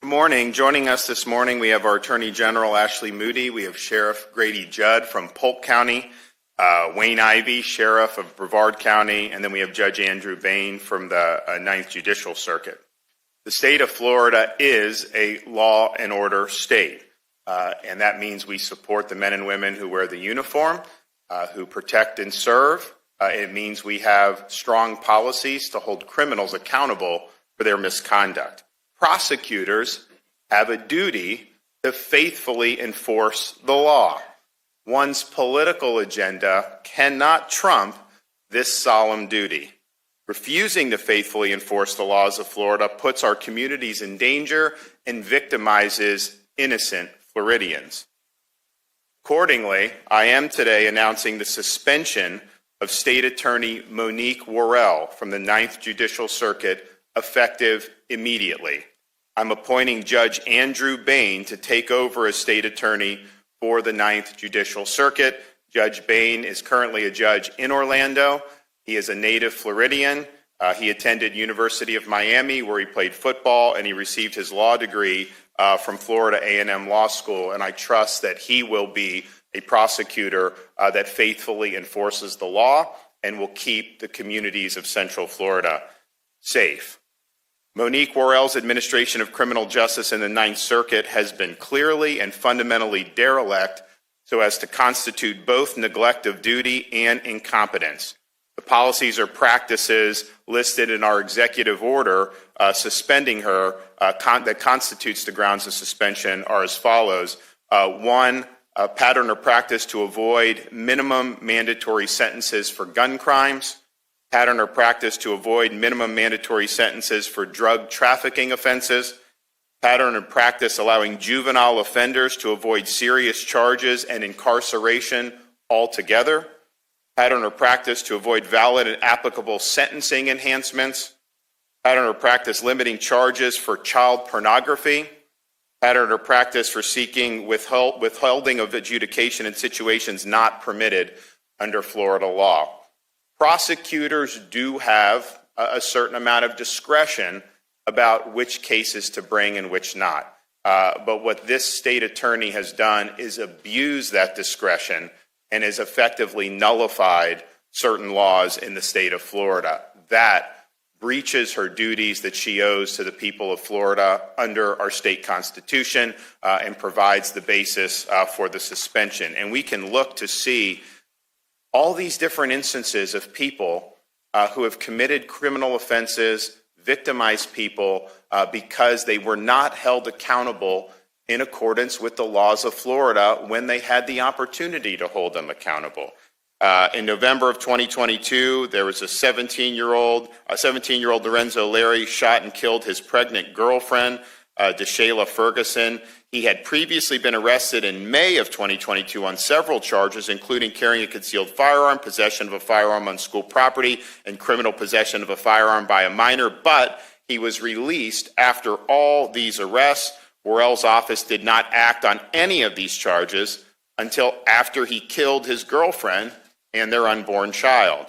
Good morning. Joining us this morning, we have our Attorney General Ashley Moody. We have Sheriff Grady Judd from Polk County, Wayne Ivey, Sheriff of Brevard County, and then we have Judge Andrew Bain from the 9th Judicial Circuit. The state of Florida is a law and order state, and that means we support the men and women who wear the uniform, who protect and serve. It means we have strong policies to hold criminals accountable for their misconduct. Prosecutors have a duty to faithfully enforce the law. One's political agenda cannot trump this solemn duty. Refusing to faithfully enforce the laws of Florida puts our communities in danger and victimizes innocent Floridians. Accordingly, I am today announcing the suspension of State Attorney Monique Worrell from the 9th Judicial Circuit effective immediately. I'm appointing Judge Andrew Bain to take over as State Attorney for the 9th Judicial Circuit. Judge Bain is currently a judge in Orlando. He is a native Floridian. He attended University of Miami, where he played football, and he received his law degree from Florida A&M Law School, and I trust that he will be a prosecutor that faithfully enforces the law and will keep the communities of Central Florida safe. Monique Worrell's administration of criminal justice in the 9th Circuit has been clearly and fundamentally derelict so as to constitute both neglect of duty and incompetence. The policies or practices listed in our executive order suspending her that constitutes the grounds of suspension are as follows. One, a pattern or practice to avoid minimum mandatory sentences for gun crimes. Pattern or practice to avoid minimum mandatory sentences for drug trafficking offenses. Pattern or practice allowing juvenile offenders to avoid serious charges and incarceration altogether. Pattern or practice to avoid valid and applicable sentencing enhancements. Pattern or practice limiting charges for child pornography. Pattern or practice for seeking withholding of adjudication in situations not permitted under Florida law. Prosecutors do have a certain amount of discretion about which cases to bring and which not. But what this state attorney has done is abuse that discretion and has effectively nullified certain laws in the state of Florida. That breaches her duties that she owes to the people of Florida under our state constitution and provides the basis for the suspension. And we can look to see all these different instances of people who have committed criminal offenses, victimized people because they were not held accountable in accordance with the laws of Florida when they had the opportunity to hold them accountable. In November of 2022, there was a 17-year-old Lorenzo Larry shot and killed his pregnant girlfriend, DeShayla Ferguson. He had previously been arrested in May of 2022 on several charges, including carrying a concealed firearm, possession of a firearm on school property, and criminal possession of a firearm by a minor, but he was released after all these arrests. Worrell's office did not act on any of these charges until after he killed his girlfriend and their unborn child.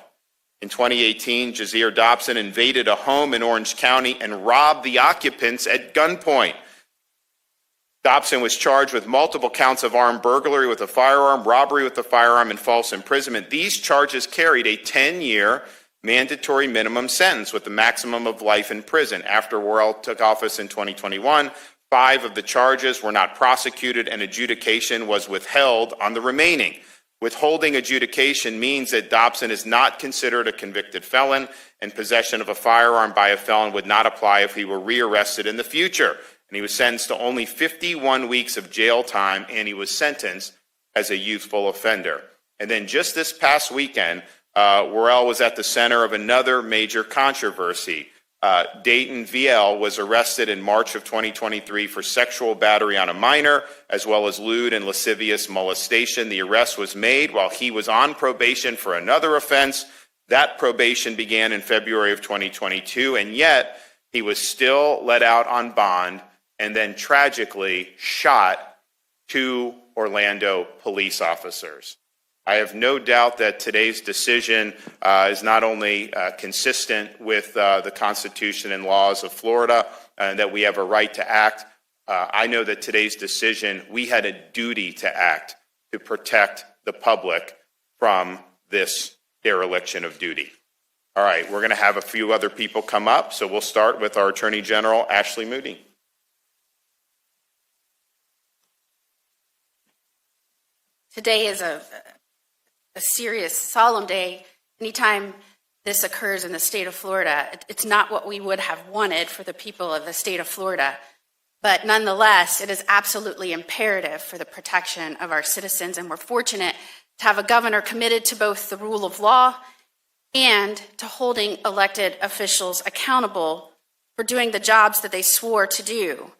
In 2018, Jazir Dobson invaded a home in Orange County and robbed the occupants at gunpoint. Dobson was charged with multiple counts of armed burglary with a firearm, robbery with a firearm, and false imprisonment. These charges carried a 10-year mandatory minimum sentence with a maximum of life in prison. After Worrell took office in 2021, 5 of the charges were not prosecuted and adjudication was withheld on the remaining. Withholding adjudication means that Dobson is not considered a convicted felon, and possession of a firearm by a felon would not apply if he were rearrested in the future. And he was sentenced to only 51 weeks of jail time, and he was sentenced as a youthful offender. And then just this past weekend, Worrell was at the center of another major controversy. Dayton VL was arrested in March of 2023 for sexual battery on a minor, as well as lewd and lascivious molestation. The arrest was made while he was on probation for another offense. That probation began in February of 2022, and yet he was still let out on bond and then tragically shot 2 Orlando police officers. I have no doubt that today's decision is not only consistent with the Constitution and laws of Florida, and that we have a right to act I know that today's decision, we had a duty to act to protect the public from this dereliction of duty. All right, we're going to have a few other people come up, so we'll start with our Attorney General, Ashley Moody. Today is a serious, solemn day. Anytime this occurs in the state of Florida, it's not what we would have wanted for the people of the state of Florida. But nonetheless, it is absolutely imperative for the protection of our citizens. And we're fortunate to have a governor committed to both the rule of law and to holding elected officials accountable for doing the jobs that they swore to do.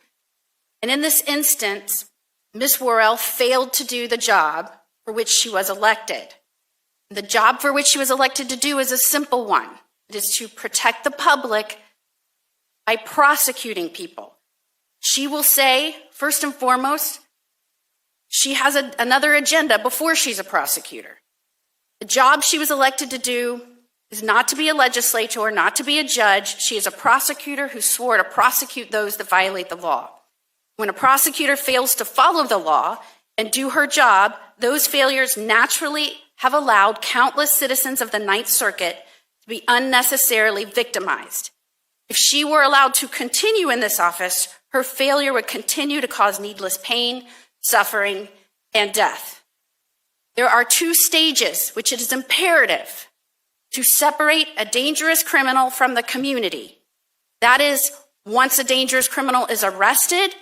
And in this instance, Ms. Worrell failed to do the job for which she was elected. The job for which she was elected to do is a simple one. It is to protect the public by prosecuting people. She will say, first and foremost, she has another agenda before she's a prosecutor. The job she was elected to do is not to be a legislator or not to be a judge. She is a prosecutor who swore to prosecute those that violate the law. When a prosecutor fails to follow the law and do her job, those failures naturally have allowed countless citizens of the Ninth Circuit to be unnecessarily victimized. If she were allowed to continue in this office, her failure would continue to cause needless pain, suffering, and death. There are two stages which it is imperative to separate a dangerous criminal from the community. That is, once a dangerous criminal is arrested,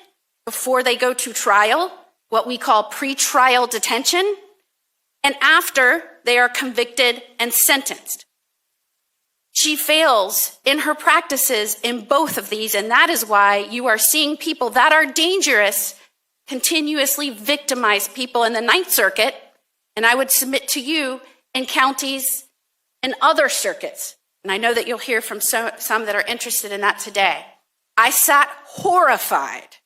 before they go to trial, what we call pretrial detention, and after they are convicted and sentenced. She fails in her practices in both of these, and that is why you are seeing people that are dangerous continuously victimize people in the Ninth Circuit, and I would submit to you in counties and other circuits. And I know that you'll hear from some that are interested in that today. I sat horrified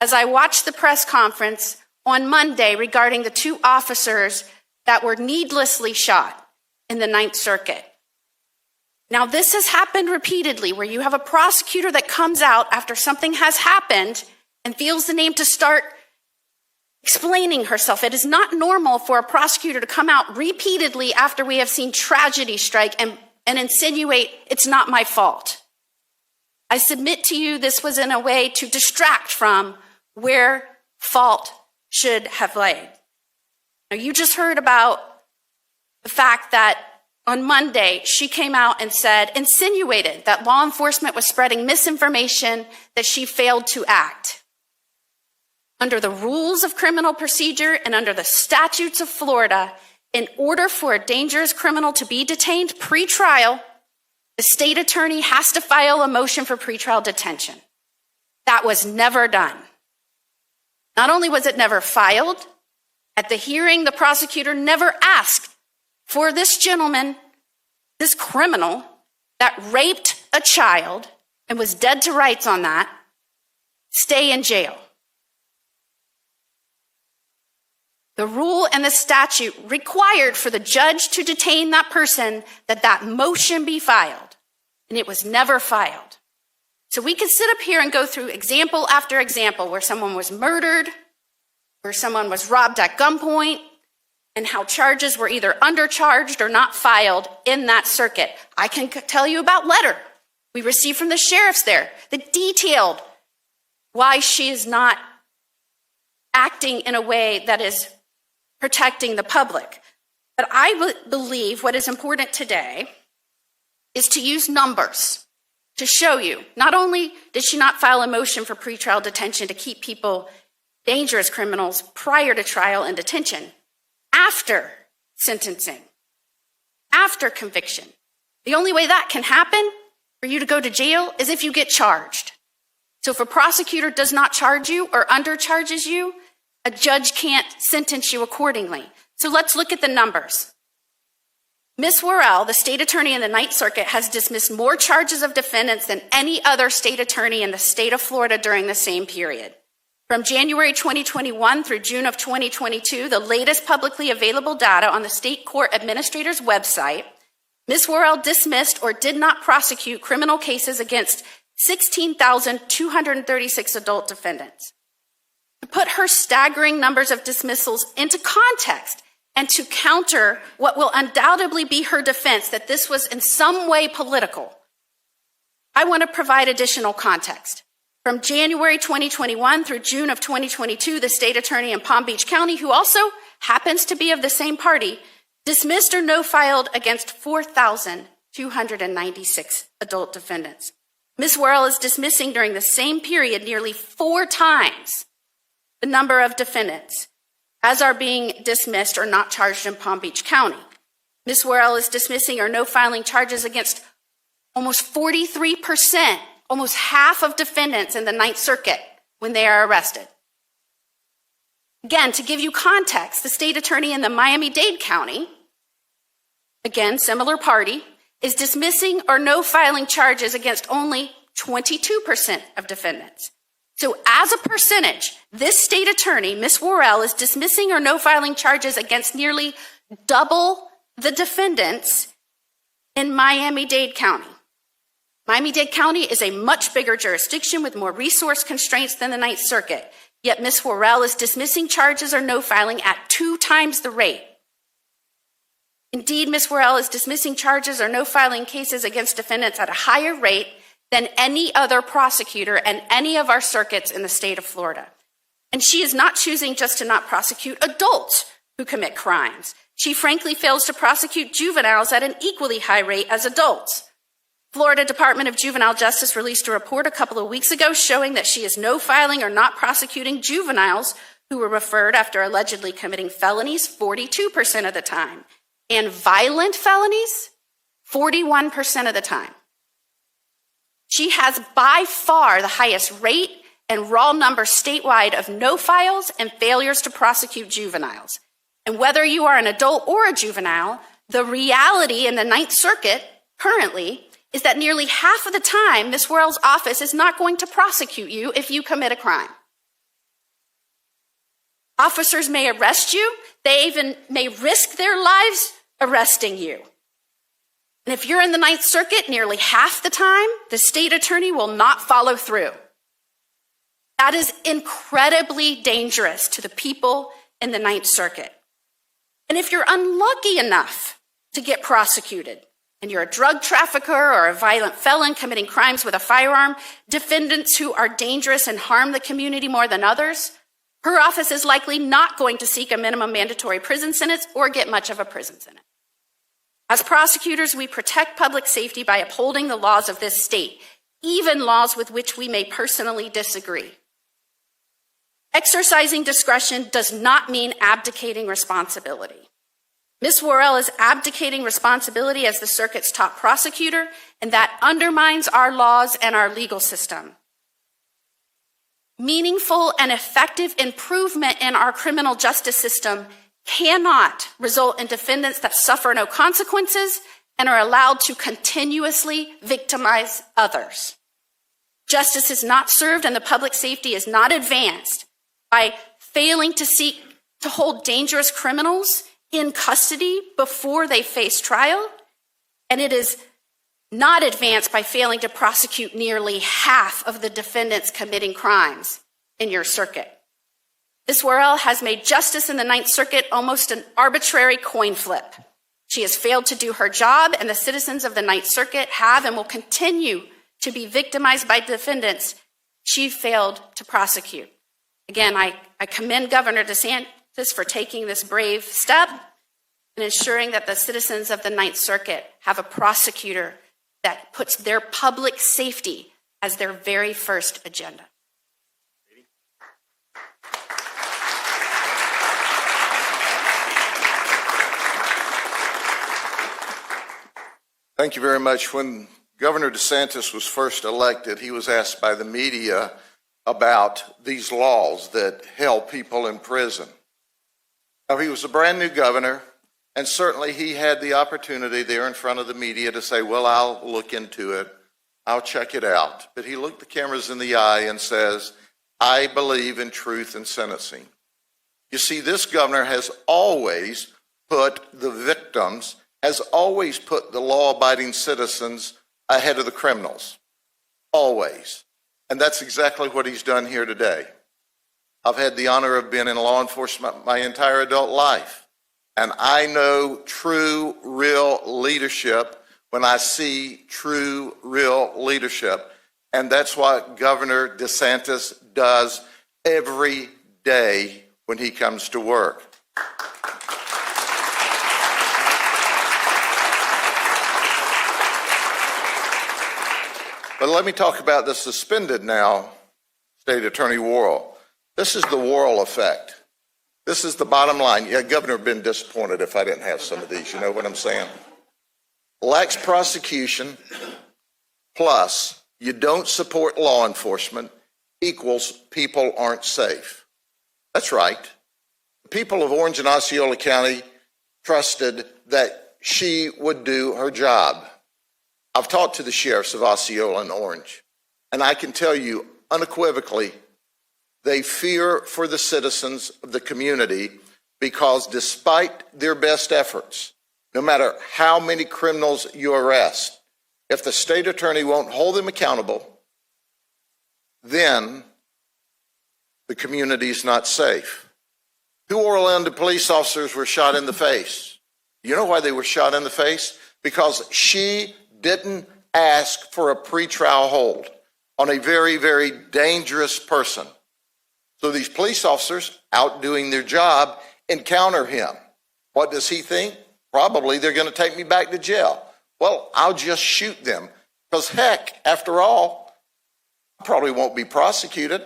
as I watched the press conference on Monday regarding the two officers that were needlessly shot in the Ninth Circuit. Now, this has happened repeatedly where you have a prosecutor that comes out after something has happened and feels the need to start explaining herself. It is not normal for a prosecutor to come out repeatedly after we have seen tragedy strike and insinuate it's not my fault. I submit to you this was in a way to distract from where fault should have laid. Now, you just heard about the fact that on Monday, she came out and insinuated that law enforcement was spreading misinformation, that she failed to act. Under the rules of criminal procedure and under the statutes of Florida, in order for a dangerous criminal to be detained pre-trial, the state attorney has to file a motion for pretrial detention. That was never done. Not only was it never filed, at the hearing, the prosecutor never asked for this gentleman, this criminal that raped a child and was dead to rights on that, stay in jail. The rule and the statute required for the judge to detain that person that motion be filed, and it was never filed. So we could sit up here and go through example after example where someone was murdered, where someone was robbed at gunpoint, and how charges were either undercharged or not filed in that circuit. I can tell you about letter we received from the sheriffs there that detailed why she is not acting in a way that is protecting the public. But I believe what is important today is to use numbers to show you, not only did she not file a motion for pretrial detention to keep people, dangerous criminals, prior to trial and detention, after sentencing, after conviction. The only way that can happen for you to go to jail is if you get charged. So if a prosecutor does not charge you or undercharges you, a judge can't sentence you accordingly. So let's look at the numbers. Ms. Worrell, the state attorney in the Ninth Circuit, has dismissed more charges of defendants than any other state attorney in the state of Florida during the same period. From January 2021 through June of 2022, the latest publicly available data on the state court administrator's website, Ms. Worrell dismissed or did not prosecute criminal cases against 16,236 adult defendants. To put her staggering numbers of dismissals into context and to counter what will undoubtedly be her defense that this was in some way political, I want to provide additional context. From January 2021 through June of 2022, the state attorney in Palm Beach County, who also happens to be of the same party, dismissed or no-filed against 4,296 adult defendants. Ms. Worrell is dismissing during the same period nearly 4 times the number of defendants as are being dismissed or not charged in Palm Beach County. Ms. Worrell is dismissing or no-filing charges against almost 43%, almost half of defendants in the Ninth Circuit when they are arrested. Again, to give you context, the state attorney in the Miami-Dade County, again, similar party, is dismissing or no-filing charges against only 22% of defendants. So as a percentage, this state attorney, Ms. Worrell, is dismissing or no-filing charges against nearly double the defendants in Miami-Dade County. Miami-Dade County is a much bigger jurisdiction with more resource constraints than the Ninth Circuit, yet Ms. Worrell is dismissing charges or no-filing at 2 times the rate. Indeed, Ms. Worrell is dismissing charges or no-filing cases against defendants at a higher rate than any other prosecutor and any of our circuits in the state of Florida. And she is not choosing just to not prosecute adults who commit crimes. She frankly fails to prosecute juveniles at an equally high rate as adults. Florida Department of Juvenile Justice released a report a couple of weeks ago showing that she is no-filing or not prosecuting juveniles who were referred after allegedly committing felonies 42% of the time, and violent felonies 41% of the time. She has by far the highest rate and raw number statewide of no-files and failures to prosecute juveniles. And whether you are an adult or a juvenile, the reality in the Ninth Circuit currently is that nearly half of the time, Ms. Worrell's office is not going to prosecute you if you commit a crime. Officers may arrest you. They even may risk their lives arresting you. And if you're in the Ninth Circuit, nearly half the time, the state attorney will not follow through. That is incredibly dangerous to the people in the Ninth Circuit. And if you're unlucky enough to get prosecuted, and you're a drug trafficker or a violent felon committing crimes with a firearm, defendants who are dangerous and harm the community more than others, her office is likely not going to seek a minimum mandatory prison sentence or get much of a prison sentence. As prosecutors, we protect public safety by upholding the laws of this state, even laws with which we may personally disagree. Exercising discretion does not mean abdicating responsibility. Ms. Worrell is abdicating responsibility as the circuit's top prosecutor, and that undermines our laws and our legal system. Meaningful and effective improvement in our criminal justice system cannot result in defendants that suffer no consequences and are allowed to continuously victimize others. Justice is not served and the public safety is not advanced by failing to seek to hold dangerous criminals in custody before they face trial, and it is not advanced by failing to prosecute nearly half of the defendants committing crimes in your circuit. Ms. Worrell has made justice in the Ninth Circuit almost an arbitrary coin flip. She has failed to do her job, and the citizens of the Ninth Circuit have and will continue to be victimized by defendants she failed to prosecute. Again, I commend Governor DeSantis for taking this brave step and ensuring that the citizens of the Ninth Circuit have a prosecutor that puts their public safety as their very first agenda. Thank you very much. When Governor DeSantis was first elected, he was asked by the media about these laws that held people in prison. Now, he was a brand new governor, and certainly he had the opportunity there in front of the media to say, well, I'll look into it. I'll check it out. But he looked the cameras in the eye and says, I believe in truth in sentencing. You see, this governor has always put the victims, has always put the law-abiding citizens ahead of the criminals. always. And that's exactly what he's done here today. I've had the honor of being in law enforcement my entire adult life. And I know true, real leadership when I see true, real leadership. And that's what Governor DeSantis does every day when he comes to work. But let me talk about the suspended now, State Attorney Worrell. This is the Worrell effect. This is the bottom line. Yeah, Governor, been disappointed if I didn't have some of these. You know what I'm saying? Lax prosecution plus you don't support law enforcement equals people aren't safe. That's right. The people of Orange and Osceola County trusted that she would do her job. I've talked to the sheriffs of Osceola and Orange, and I can tell you unequivocally, they fear for the citizens of the community because despite their best efforts, no matter how many criminals you arrest, if the state attorney won't hold them accountable, then the community is not safe. 2 Orlando police officers were shot in the face. You know why they were shot in the face? Because she didn't ask for a pretrial hold on a very, very dangerous person. So these police officers, out doing their job, encounter him. What does he think? Probably they're going to take me back to jail. Well, I'll just shoot them. Because heck, after all, I probably won't be prosecuted.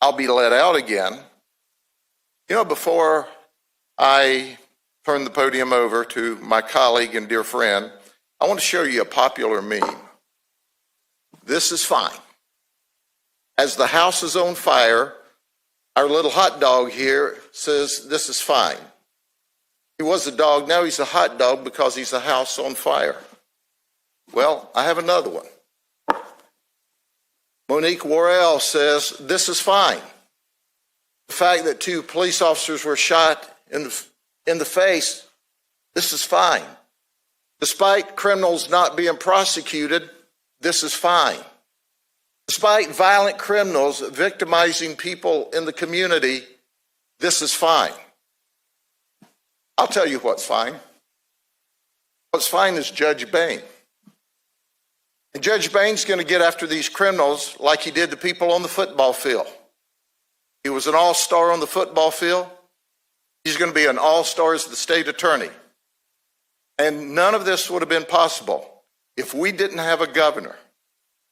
I'll be let out again. You know, before I turn the podium over to my colleague and dear friend, I want to show you a popular meme. This is fine. As the house is on fire, our little hot dog here says this is fine. He was a dog, now he's a hot dog because he's a house on fire. Well, I have another one. Monique Worrell says this is fine. The fact that 2 police officers were shot in the face, this is fine. Despite criminals not being prosecuted, this is fine. Despite violent criminals victimizing people in the community, this is fine. I'll tell you what's fine. What's fine is Judge Bain. And Judge Bain's going to get after these criminals like he did the people on the football field. He was an all-star on the football field. He's going to be an all-star as the state attorney. And none of this would have been possible if we didn't have a governor,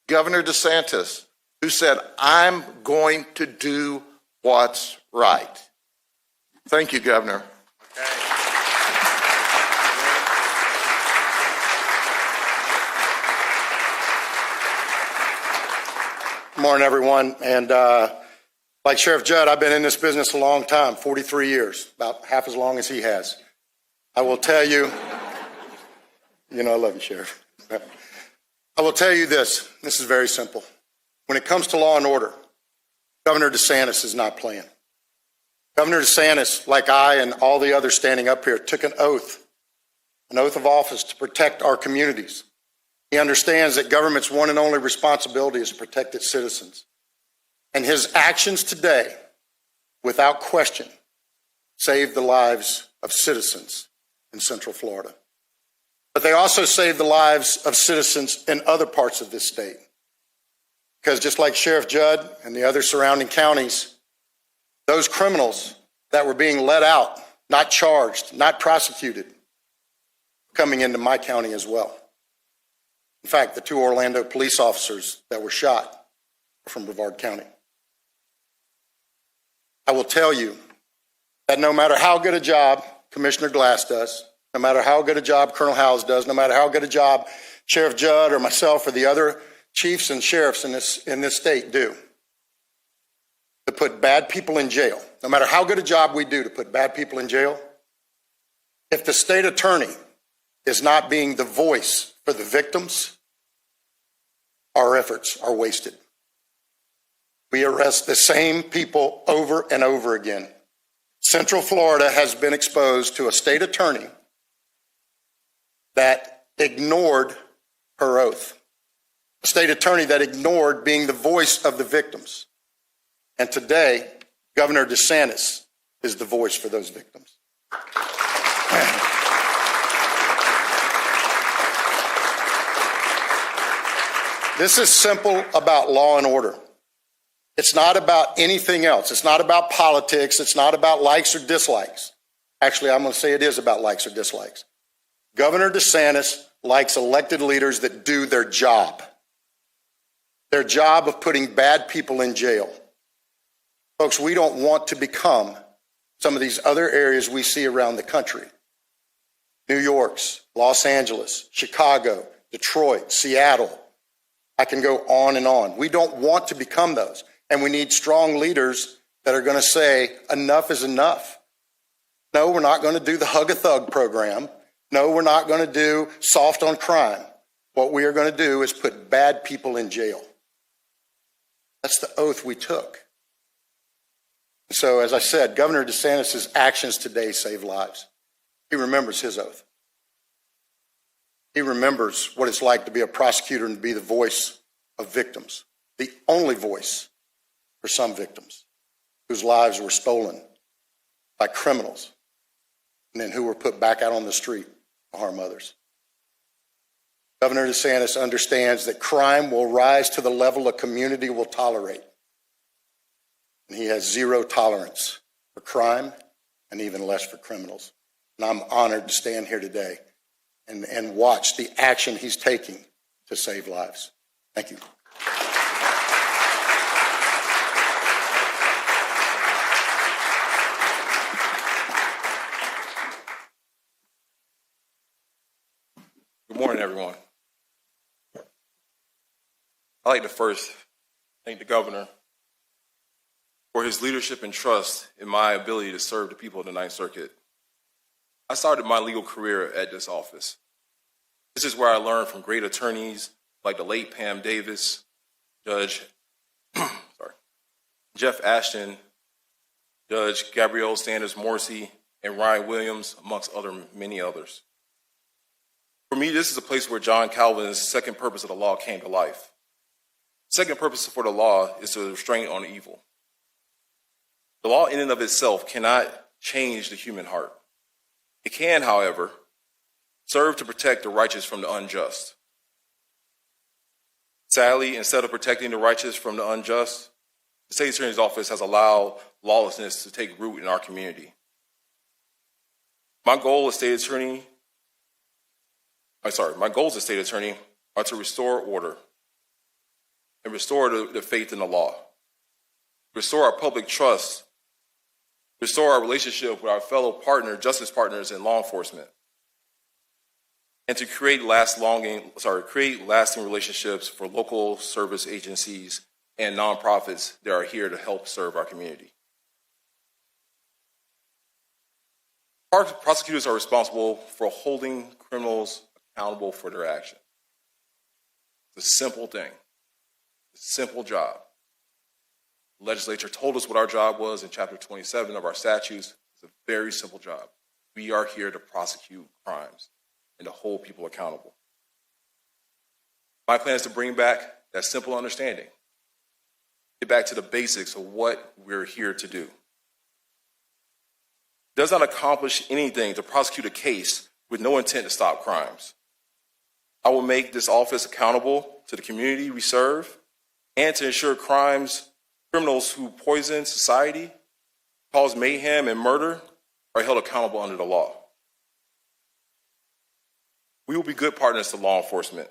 Governor DeSantis, who said, I'm going to do what's right. Thank you, Governor. Good morning, everyone. And like Sheriff Judd, I've been in this business a long time, 43 years, about half as long as he has. I will tell you, I love you, Sheriff. I will tell you this. This is very simple. When it comes to law and order, Governor DeSantis is not playing. Governor DeSantis, like I and all the others standing up here, took an oath of office to protect our communities. He understands that government's one and only responsibility is to protect its citizens. And his actions today, without question, saved the lives of citizens in Central Florida. But they also saved the lives of citizens in other parts of this state. Because just like Sheriff Judd and the other surrounding counties, those criminals that were being let out, not charged, not prosecuted, coming into my county as well. In fact, the 2 Orlando police officers that were shot are from Brevard County. I will tell you that no matter how good a job Commissioner Glass does, no matter how good a job Colonel Howes does, no matter how good a job Sheriff Judd or myself or the other chiefs and sheriffs in this state do to put bad people in jail, no matter how good a job we do to put bad people in jail, if the state attorney is not being the voice for the victims, our efforts are wasted. We arrest the same people over and over again. Central Florida has been exposed to a state attorney that ignored her oath. a state attorney that ignored being the voice of the victims. And today, Governor DeSantis is the voice for those victims. This is simple about law and order. It's not about anything else. It's not about politics. It's not about likes or dislikes. Actually, I'm going to say it is about likes or dislikes. Governor DeSantis likes elected leaders that do their job of putting bad people in jail. Folks, we don't want to become some of these other areas we see around the country. New York's, Los Angeles, Chicago, Detroit, Seattle. I can go on and on. We don't want to become those. And we need strong leaders that are going to say, enough is enough. No, we're not going to do the Hug a Thug program. No, we're not going to do soft on crime. What we are going to do is put bad people in jail. That's the oath we took. So, as I said, Governor DeSantis' actions today save lives. He remembers his oath. He remembers what it's like to be a prosecutor and to be the voice of victims, the only voice for some victims whose lives were stolen by criminals and then who were put back out on the street to harm others. Governor DeSantis understands that crime will rise to the level a community will tolerate. And he has zero tolerance for crime and even less for criminals. And I'm honored to stand here today and watch the action he's taking to save lives. Thank you. Good morning, everyone. I'd like to first thank the governor for his leadership and trust in my ability to serve the people of the Ninth Circuit. I started my legal career at this office. This is where I learned from great attorneys like the late Pam Davis, Judge Jeff Ashton, Judge Gabrielle Sanders Morrissey, and Ryan Williams, amongst many others. For me, this is a place where John Calvin's second purpose of the law came to life. Second purpose for the law is to restrain on evil. The law in and of itself cannot change the human heart. It can, however, serve to protect the righteous from the unjust. Sadly, instead of protecting the righteous from the unjust, the state attorney's office has allowed lawlessness to take root in our community. My goals as state attorney are to restore order and restore the faith in the law, restore our public trust, restore our relationship with our fellow justice partners in law enforcement, and to create lasting relationships for local service agencies and nonprofits that are here to help serve our community. Prosecutors are responsible for holding criminals accountable for their actions. It's a simple thing. It's a simple job. The legislature told us what our job was in Chapter 27 of our statutes. It's a very simple job. We are here to prosecute crimes and to hold people accountable. My plan is to bring back that simple understanding, get back to the basics of what we're here to do. It does not accomplish anything to prosecute a case with no intent to stop crimes. I will make this office accountable to the community we serve and to ensure criminals who poison society, cause mayhem and murder are held accountable under the law. We will be good partners to law enforcement,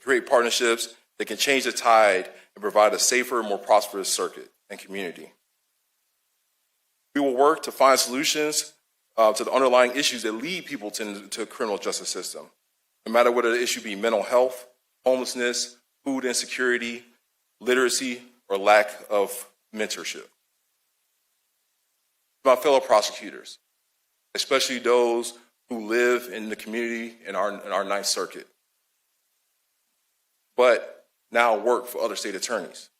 create partnerships that can change the tide and provide a safer, more prosperous circuit and community. We will work to find solutions to the underlying issues that lead people to the criminal justice system, no matter whether the issue be mental health, homelessness, food insecurity, literacy, or lack of mentorship. My fellow prosecutors, especially those who live in the community in our Ninth Circuit, but now work for other state attorneys,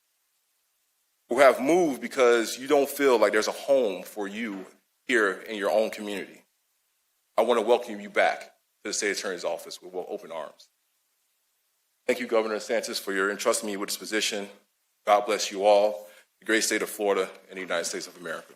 who have moved because you don't feel like there's a home for you here in your own community. I want to welcome you back to the state attorney's office with open arms. Thank you, Governor DeSantis, for your entrusting me with this position. God bless you all, the great state of Florida, and the United States of America.